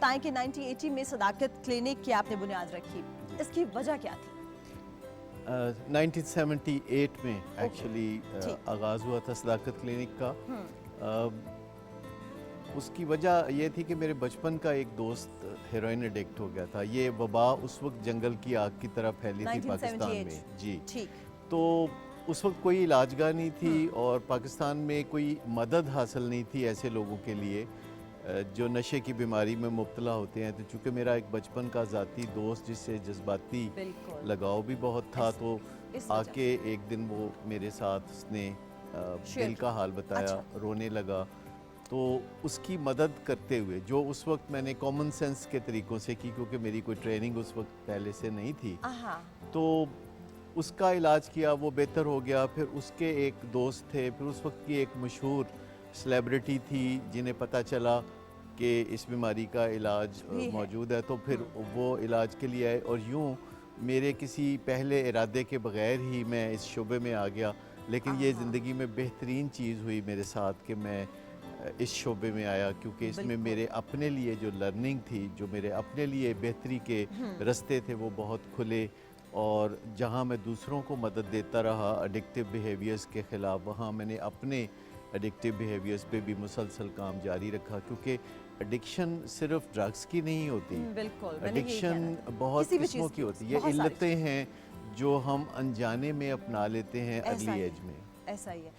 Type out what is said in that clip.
बताएं कि 1980 में सदाकत क्लिनिक की आपने बुनियाद रखी, इसकी वजह क्या थी? 1978 में एक्चुअली ठीक। आगाज़ हुआ था सदाकत क्लिनिक का। उसकी वजह ये थी कि मेरे बचपन का एक दोस्त हेरोइन एडिक्ट हो गया था। ये वबा उस वक्त जंगल की आग की तरह फैली थी पाकिस्तान 1978। में। जी, ठीक। तो उस वक्त कोई इलाजगाह नहीं थी और पाकिस्तान में कोई मदद हासिल नहीं थी ऐसे लोगों के लिए जो नशे की बीमारी में मुब्तला होते हैं। तो चूँकि मेरा एक बचपन का ज़ाती दोस्त जिससे जज्बाती बिल्कुल। लगाव भी बहुत था, तो इस वजह आके एक दिन वो मेरे साथ उसने शेयर दिल का किया। हाल बताया, अच्छा। रोने लगा। तो उसकी मदद करते हुए जो उस वक्त मैंने कॉमन सेंस के तरीक़ों से की, क्योंकि मेरी कोई ट्रेनिंग उस वक्त पहले से नहीं थी, तो उसका इलाज किया, वो बेहतर हो गया। फिर उसके एक दोस्त थे, फिर उस वक्त की एक मशहूर सेलिब्रिटी थी जिन्हें पता चला कि इस बीमारी का इलाज भी है। मौजूद है, तो फिर वो इलाज के लिए आए और यूँ मेरे किसी पहले इरादे के बगैर ही मैं इस शोबे में आ गया। लेकिन ये ज़िंदगी में बेहतरीन चीज़ हुई मेरे साथ कि मैं इस शोबे में आया, क्योंकि इसमें मेरे अपने लिए जो लर्निंग थी, जो मेरे अपने लिए बेहतरी के रास्ते थे, वो बहुत खुले। और जहाँ मैं दूसरों को मदद देता रहा एडिक्टिव बिहेवियर्स के ख़िलाफ़, वहाँ मैंने अपने एडिक्टिव बिहेवियर्स पे भी मुसलसल काम जारी रखा, क्योंकि एडिक्शन सिर्फ ड्रग्स की नहीं होती। बिल्कुल, मैंने यही कहना एडिक्शन था। बहुत किसी भी किस्मों चीज़ की की, होती है। ये बहुत सारी इल्लतें हैं जो हम अनजाने में अपना लेते हैं ऐसा अर्ली ही एज है, में। ऐसा ही है।